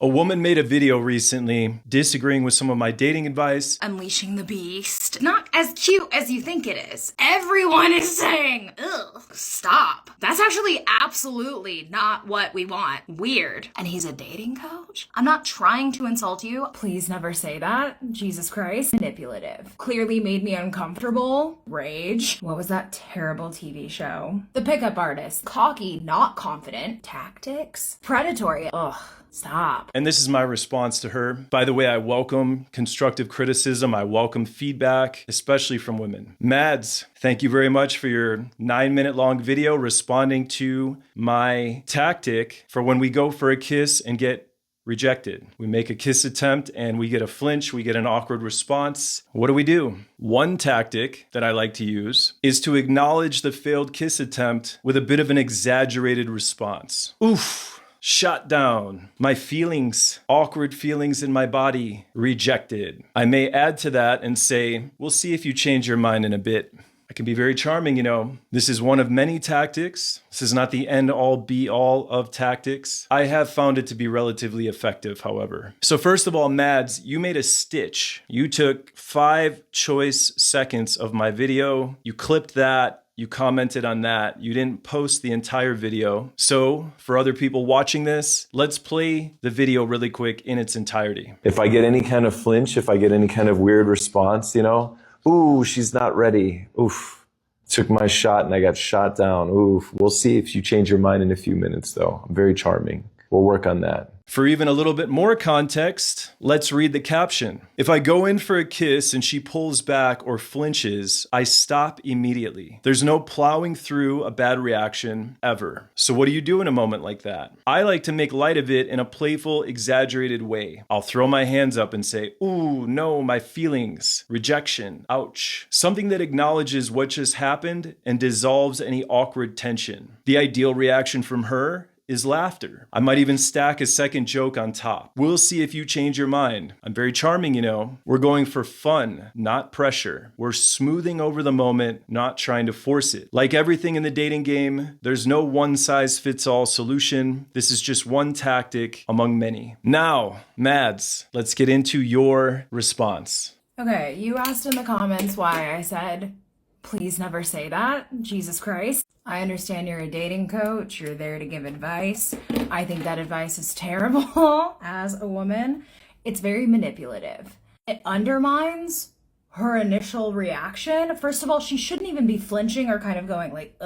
A woman made a video recently disagreeing with some of my dating advice. Unleashing the beast. Not as cute as you think it is. Everyone is saying, ugh, stop. That's actually absolutely not what we want. Weird. And he's a dating coach? I'm not trying to insult you. Please never say that. Jesus Christ. Manipulative. Clearly made me uncomfortable. Rage. What was that terrible TV show? The Pickup Artist. Cocky, not confident. Tactics. Predatory. Ugh. Stop. And this is my response to her. By the way, I welcome constructive criticism. I welcome feedback, especially from women. Mads, thank you very much for your 9-minute long video responding to my tactic for when we go for a kiss and get rejected. We make a kiss attempt and we get a flinch, we get an awkward response. What do? One tactic that I like to use is to acknowledge the failed kiss attempt with a bit of an exaggerated response. Oof. Shot down. My feelings, awkward feelings in my body, rejected. I may add to that and say, we'll see if you change your mind in a bit. I can be very charming, you know. This is one of many tactics. This is not the end-all, be-all of tactics. I have found it to be relatively effective, however. So first of all, Mads, you made a stitch. You took 5 choice seconds of my video. You clipped that. You commented on that. You didn't post the entire video. So for other people watching this, let's play the video really quick in its entirety. If I get any kind of flinch, if I get any kind of weird response, you know, ooh, she's not ready. Oof, took my shot and I got shot down. Oof, we'll see if you change your mind in a few minutes though. I'm very charming. We'll work on that. For even a little bit more context, let's read the caption. If I go in for a kiss and she pulls back or flinches, I stop immediately. There's no plowing through a bad reaction ever. So what do you do in a moment like that? I like to make light of it in a playful, exaggerated way. I'll throw my hands up and say, ooh, no, my feelings, rejection, ouch. Something that acknowledges what just happened and dissolves any awkward tension. The ideal reaction from her is laughter. I might even stack a second joke on top. We'll see if you change your mind. I'm very charming, you know. We're going for fun, not pressure. We're smoothing over the moment, not trying to force it. Like everything in the dating game, there's no one-size-fits-all solution. This is just one tactic among many. Now, Mads, let's get into your response. Okay, you asked in the comments why I said, please never say that. Jesus Christ. I understand you're a dating coach. You're there to give advice. I think that advice is terrible as a woman. It's very manipulative. It undermines her initial reaction. First of all, she shouldn't even be flinching or kind of going like,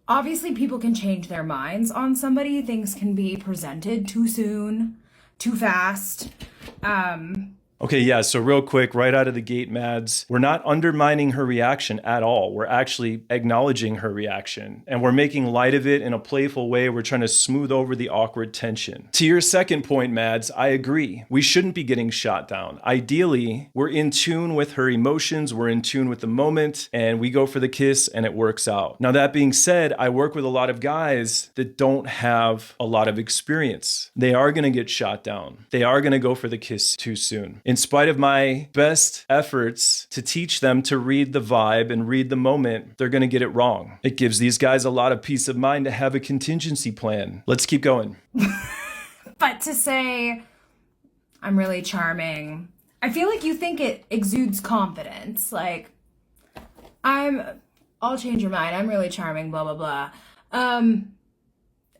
Obviously, people can change their minds on somebody. Things can be presented too soon, too fast. Okay, yeah, so real quick, right out of the gate, Mads, we're not undermining her reaction at all. We're actually acknowledging her reaction, and we're making light of it in a playful way. We're trying to smooth over the awkward tension. To your second point, Mads, I agree. We shouldn't be getting shot down. Ideally, we're in tune with her emotions, we're in tune with the moment, and we go for the kiss, and it works out. Now, that being said, I work with a lot of guys that don't have a lot of experience. They are going to get shot down. They are going to go for the kiss too soon. In spite of my best efforts to teach them to read the vibe and read the moment, they're going to get it wrong. It gives these guys a lot of peace of mind to have a contingency plan. Let's keep going. But to say, I'm really charming, I feel like you think it exudes confidence. Like, I'll change your mind. I'm really charming, blah, blah, blah.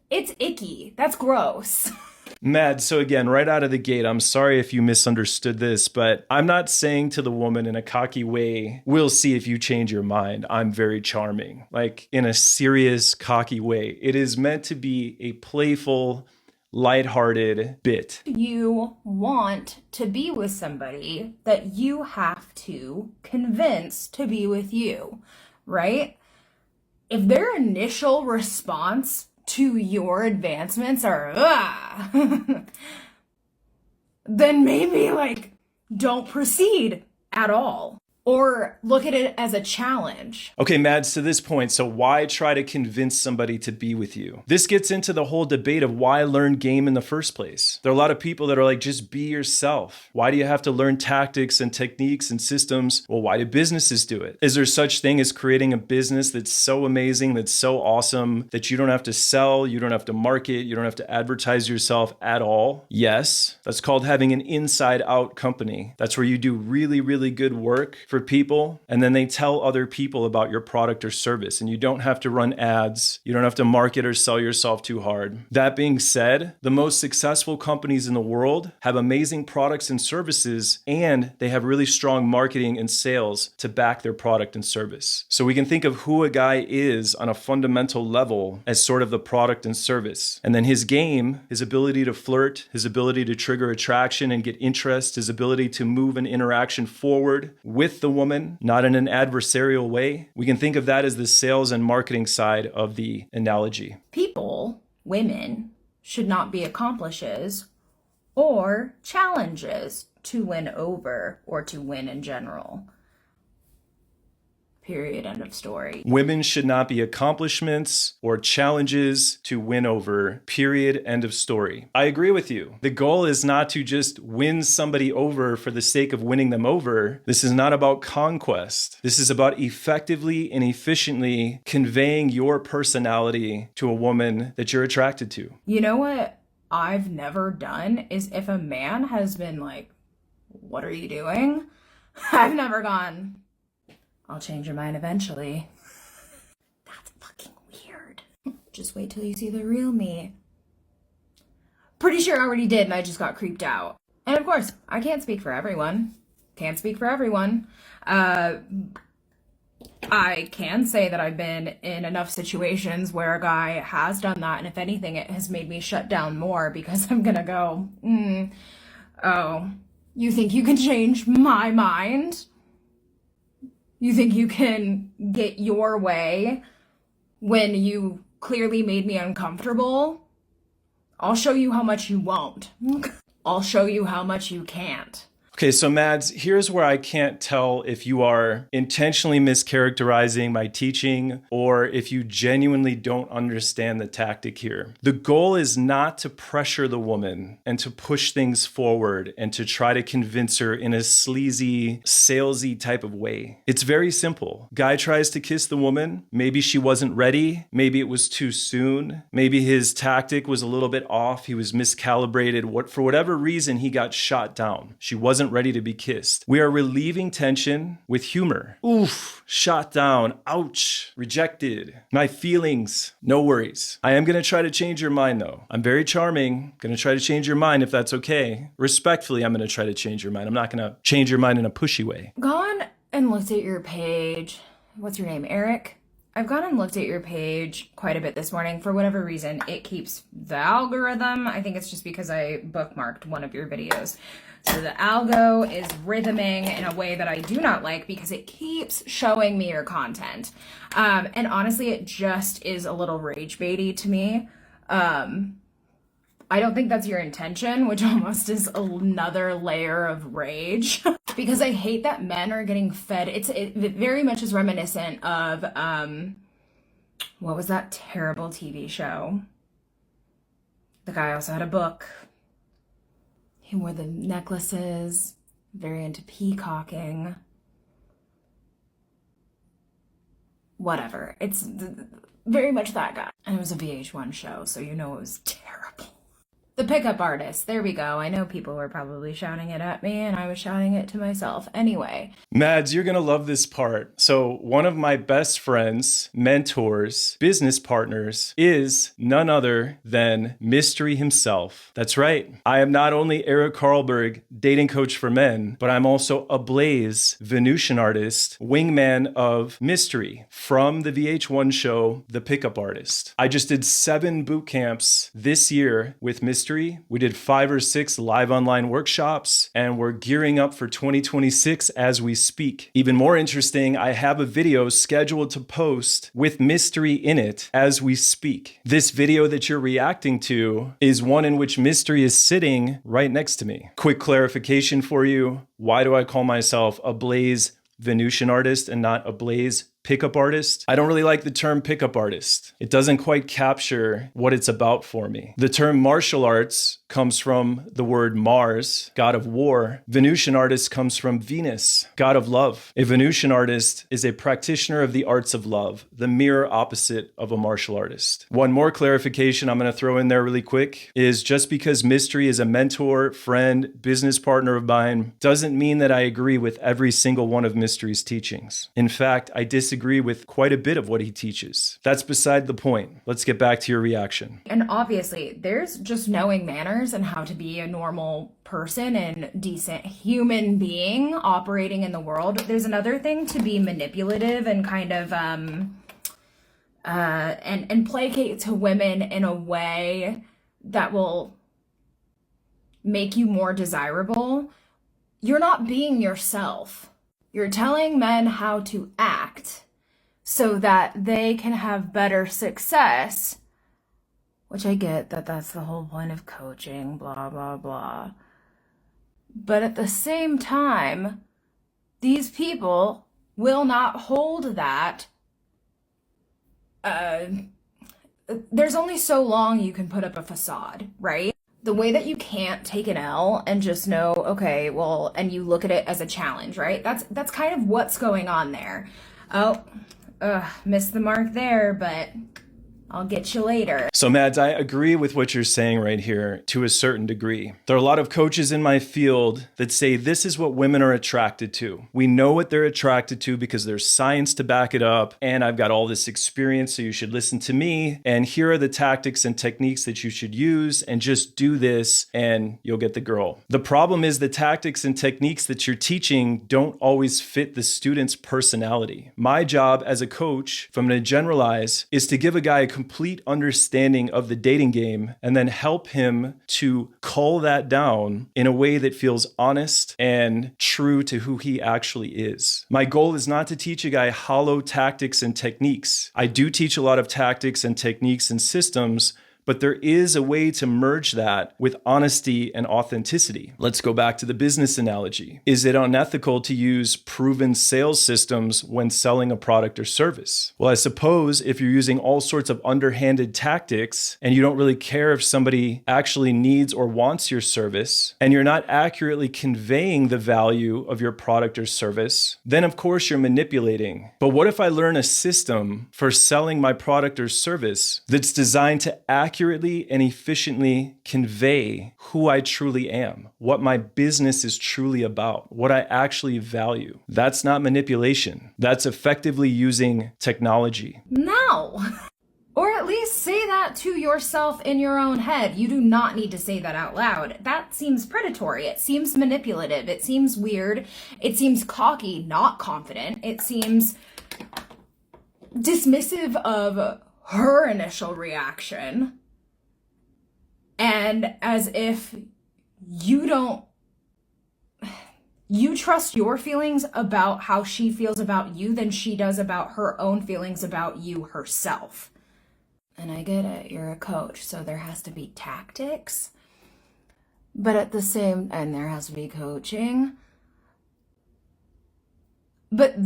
It's icky. That's gross. Mad, so again, right out of the gate, I'm sorry if you misunderstood this, but I'm not saying to the woman in a cocky way, we'll see if you change your mind. I'm very charming. Like in a serious, cocky way. It is meant to be a playful, lighthearted bit. You want to be with somebody that you have to convince to be with you, right? If their initial response to your advancements are, then maybe like don't proceed at all. or look at it as a challenge. Okay, Mads, to this point, so why try to convince somebody to be with you? This gets into the whole debate of why learn game in the first place. There are a lot of people that are like, just be yourself. Why do you have to learn tactics and techniques and systems? Well, why do businesses do it? Is there such thing as creating a business that's so amazing, that's so awesome, that you don't have to sell, you don't have to market, you don't have to advertise yourself at all? Yes, that's called having an inside out company. That's where you do really, really good work for people, and then they tell other people about your product or service, and you don't have to run ads, you don't have to market or sell yourself too hard. That being said, the most successful companies in the world have amazing products and services, and they have really strong marketing and sales to back their product and service. So we can think of who a guy is on a fundamental level as sort of the product and service, and then his game, his ability to flirt, his ability to trigger attraction and get interest, his ability to move an interaction forward with the woman, not in an adversarial way. We can think of that as the sales and marketing side of the analogy. People, women, should not be accomplishes or challenges to win over or to win in general. Period. End of story. Women should not be accomplishments or challenges to win over. Period. End of story. I agree with you. The goal is not to just win somebody over for the sake of winning them over. This is not about conquest. This is about effectively and efficiently conveying your personality to a woman that you're attracted to. You know what I've never done is if a man has been like, what are you doing? I've never gone, I'll change your mind eventually. That's fucking weird. Just wait till you see the real me. Pretty sure I already did and I just got creeped out. And of course, I can't speak for everyone. Can't speak for everyone. I can say that I've been in enough situations where a guy has done that, and if anything, it has made me shut down more because I'm gonna go, oh, you think you can change my mind? You think you can get your way when you clearly made me uncomfortable? I'll show you how much you won't. I'll show you how much you can't. Okay, so Mads, here's where I can't tell if you are intentionally mischaracterizing my teaching or if you genuinely don't understand the tactic here. The goal is not to pressure the woman and to push things forward and to try to convince her in a sleazy, salesy type of way. It's very simple. Guy tries to kiss the woman. Maybe she wasn't ready. Maybe it was too soon. Maybe his tactic was a little bit off. He was miscalibrated. For whatever reason, he got shot down. She wasn't ready to be kissed. We are relieving tension with humor. Oof, shot down, ouch, rejected. My feelings, no worries. I am going to try to change your mind though. I'm very charming. Going to try to change your mind if that's okay. Respectfully, I'm going to try to change your mind. I'm not going to change your mind in a pushy way. Gone and looked at your page. What's your name, Erik? I've gone and looked at your page quite a bit this morning. For whatever reason, it keeps the algorithm. I think it's just because I bookmarked one of your videos. So the algo is rhythming in a way that I do not like because it keeps showing me your content. And honestly, it just is a little rage baity to me. I don't think that's your intention, which almost is another layer of rage. Because I hate that men are getting fed. It very much is reminiscent of, what was that terrible TV show? The guy also had a book. He wore the necklaces, very into peacocking. Whatever. It's very much that guy. And it was a VH1 show, so you know it was terrible. The pickup artist. There we go. I know people were probably shouting it at me, and I was shouting it to myself. Anyway. Mads, you're going to love this part. So one of my best friends, mentors, business partners is none other than Mystery himself. That's right. I am not only Erik Carlberg, dating coach for men, but I'm also a Blaze, Venusian artist, wingman of Mystery from the VH1 show, The Pickup Artist. I just did 7 boot camps this year with Mystery. We did 5 or 6 live online workshops, and we're gearing up for 2026 as we speak. Even more interesting, I have a video scheduled to post with Mystery in it as we speak. This video that you're reacting to is one in which Mystery is sitting right next to me. Quick clarification for you. Why do I call myself a Blaze Venusian artist and not ablaze pickup artist. I don't really like the term pickup artist. It doesn't quite capture what it's about for me. The term martial arts comes from the word Mars, god of war. Venusian artist comes from Venus, god of love. A Venusian artist is a practitioner of the arts of love, the mirror opposite of a martial artist. One more clarification I'm going to throw in there really quick is just because Mystery is a mentor, friend, business partner of mine doesn't mean that I agree with every single one of Mystery's teachings. In fact, I disagree with quite a bit of what he teaches. That's beside the point. Let's get back to your reaction. And obviously, there's just knowing manners and how to be a normal person and decent human being operating in the world. There's another thing to be manipulative and kind of and placate to women in a way that will make you more desirable. You're not being yourself. You're telling men how to act so that they can have better success, which I get that that's the whole point of coaching, blah, blah, blah. But at the same time, these people will not hold that. There's only so long you can put up a facade, right? The way that you can't take an L and just know, okay, well, and you look at it as a challenge, right? That's kind of what's going on there. Oh, missed the mark there, but I'll get you later. So Mads, I agree with what you're saying right here to a certain degree. There are a lot of coaches in my field that say this is what women are attracted to. We know what they're attracted to because there's science to back it up, and I've got all this experience, so you should listen to me, and here are the tactics and techniques that you should use, and just do this and you'll get the girl. The problem is the tactics and techniques that you're teaching don't always fit the student's personality. My job as a coach, if I'm going to generalize, is to give a guy a complete understanding of the dating game and then help him to cull that down in a way that feels honest and true to who he actually is. My goal is not to teach a guy hollow tactics and techniques. I do teach a lot of tactics and techniques and systems, but there is a way to merge that with honesty and authenticity. Let's go back to the business analogy. Is it unethical to use proven sales systems when selling a product or service? Well, I suppose if you're using all sorts of underhanded tactics and you don't really care if somebody actually needs or wants your service, and you're not accurately conveying the value of your product or service, then of course you're manipulating. But what if I learn a system for selling my product or service that's designed to accurately and efficiently convey who I truly am, what my business is truly about, what I actually value? That's not manipulation. That's effectively using technology. No. Or at least say that to yourself in your own head. You do not need to say that out loud. That seems predatory. It seems manipulative. It seems weird. It seems cocky, not confident. It seems dismissive of her initial reaction. And as if you trust your feelings about how she feels about you than she does about her own feelings about you herself. And I get it, you're a coach, so there has to be tactics. But at the same, and there has to be coaching. But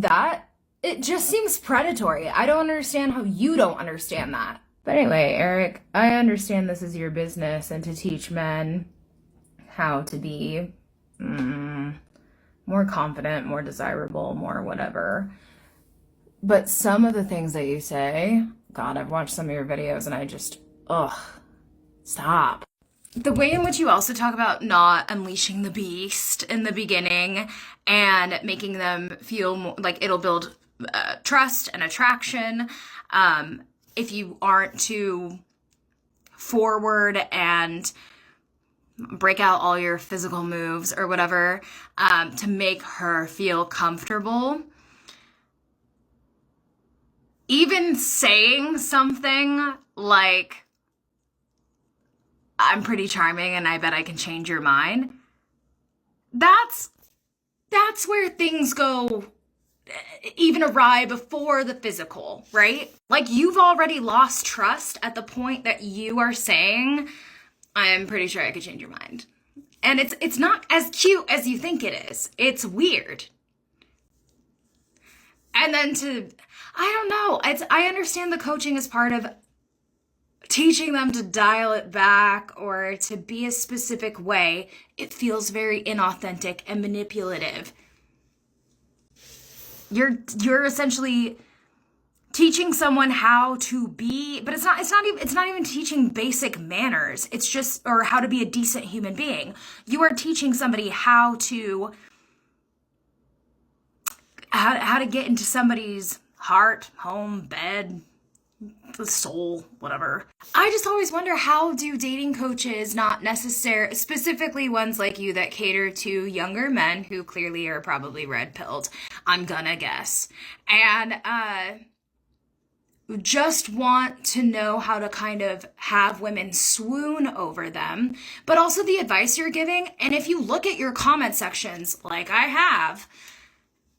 it just seems predatory. I don't understand how you don't understand that. But anyway, Erik, I understand this is your business and to teach men how to be more confident, more desirable, more whatever. But some of the things that you say, God, I've watched some of your videos and I just, stop. The way in which you also talk about not unleashing the beast in the beginning and making them feel more, like it'll build trust and attraction. If you aren't too forward and break out all your physical moves or whatever, to make her feel comfortable. Even saying something like, I'm pretty charming and I bet I can change your mind. That's where things go even awry before the physical, right? Like you've already lost trust at the point that you are saying, I'm pretty sure I could change your mind. And it's not as cute as you think it is. It's weird. And then I don't know. I understand the coaching is part of teaching them to dial it back or to be a specific way. It feels very inauthentic and manipulative. You're essentially teaching someone how to be, but it's not even teaching basic manners. It's just, or how to be a decent human being. You are teaching somebody how to get into somebody's heart, home, bed, the soul, whatever. I just always wonder, how do dating coaches, not necessarily, specifically ones like you that cater to younger men who clearly are probably red-pilled, I'm gonna guess, and just want to know how to kind of have women swoon over them, but also the advice you're giving. And if you look at your comment sections, like I have,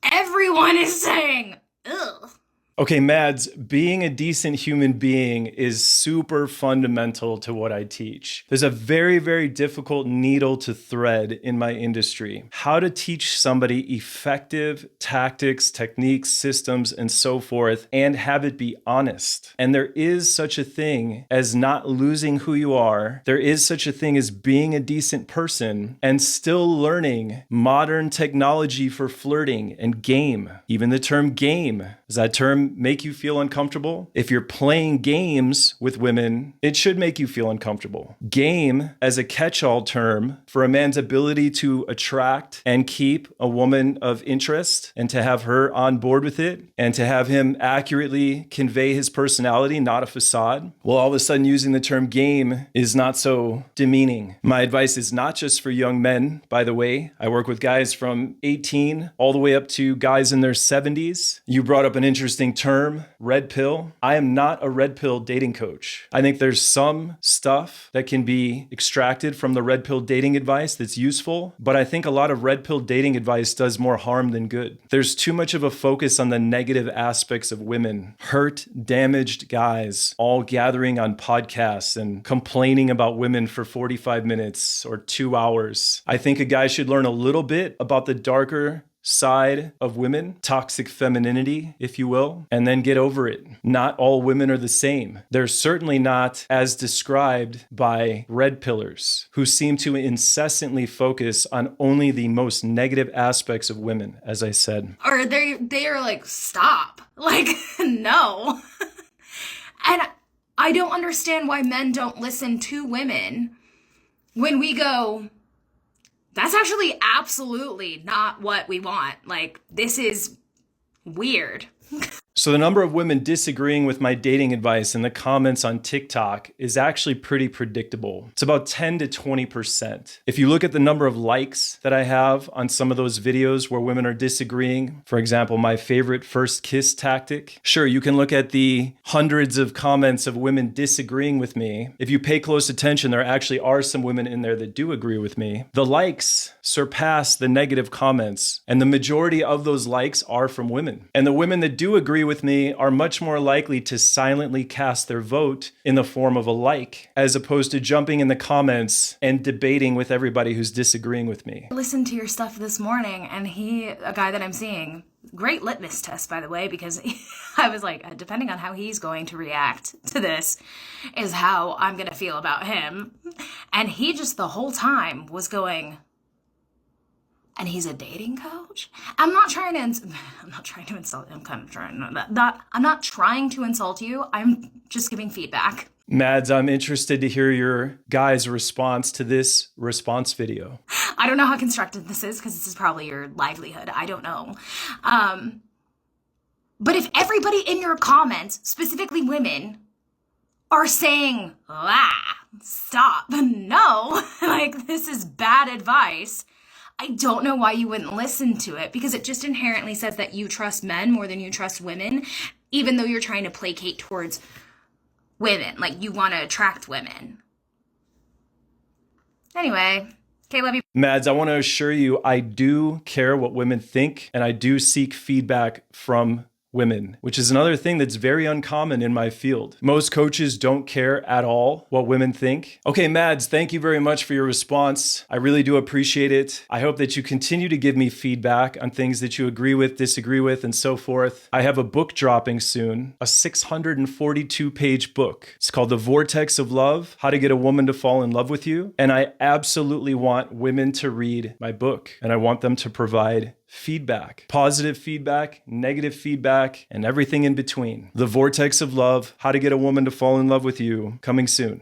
everyone is saying, ugh. Okay, Mads, being a decent human being is super fundamental to what I teach. There's a very, very difficult needle to thread in my industry. How to teach somebody effective tactics, techniques, systems, and so forth, and have it be honest. And there is such a thing as not losing who you are. There is such a thing as being a decent person and still learning modern technology for flirting and game. Even the term game, is that term make you feel uncomfortable? If you're playing games with women, it should make you feel uncomfortable. Game as a catch-all term for a man's ability to attract and keep a woman of interest and to have her on board with it and to have him accurately convey his personality, not a facade. Well, all of a sudden using the term game is not so demeaning. My advice is not just for young men, by the way. I work with guys from 18 all the way up to guys in their 70s. You brought up an interesting term, red pill. I am not a red pill dating coach. I think there's some stuff that can be extracted from the red pill dating advice that's useful, but I think a lot of red pill dating advice does more harm than good. There's too much of a focus on the negative aspects of women, hurt, damaged guys, all gathering on podcasts and complaining about women for 45 minutes or 2 hours. I think a guy should learn a little bit about the darker side of women, toxic femininity, if you will, and then get over it. Not all women are the same. They're certainly not as described by red pillars who seem to incessantly focus on only the most negative aspects of women, as I said. Or they are like, stop. Like, no. And I don't understand why men don't listen to women when we go, that's actually absolutely not what we want. Like, this is weird. So the number of women disagreeing with my dating advice in the comments on TikTok is actually pretty predictable. It's about 10 to 20%. If you look at the number of likes that I have on some of those videos where women are disagreeing, for example, my favorite first kiss tactic, sure, you can look at the hundreds of comments of women disagreeing with me. If you pay close attention, there actually are some women in there that do agree with me. The likes surpass the negative comments, and the majority of those likes are from women. And the women that do agree with me are much more likely to silently cast their vote in the form of a like, as opposed to jumping in the comments and debating with everybody who's disagreeing with me. I listened to your stuff this morning, and a guy that I'm seeing, great litmus test, by the way, because I was like, depending on how he's going to react to this is how I'm going to feel about him. And he just the whole time was going, and he's a dating coach? I'm not trying to insult you. I'm not trying to insult you. I'm just giving feedback. Mads, I'm interested to hear your guys' response to this response video. I don't know how constructive this is because this is probably your livelihood. I don't know. But if everybody in your comments, specifically women, are saying, stop, no, like this is bad advice, I don't know why you wouldn't listen to it, because it just inherently says that you trust men more than you trust women, even though you're trying to placate towards women, like you want to attract women. Anyway, okay, love you. Mads, I want to assure you, I do care what women think, and I do seek feedback from women, which is another thing that's very uncommon in my field. Most coaches don't care at all what women think. Okay, Mads, thank you very much for your response. I really do appreciate it. I hope that you continue to give me feedback on things that you agree with, disagree with, and so forth. I have a book dropping soon, a 642-page book. It's called The Vortex of Love, How to Get a Woman to Fall in Love with You. And I absolutely want women to read my book, and I want them to provide feedback, positive feedback, negative feedback, and everything in between. The Vortex of Love, How to Get a Woman to Fall in Love with You, coming soon.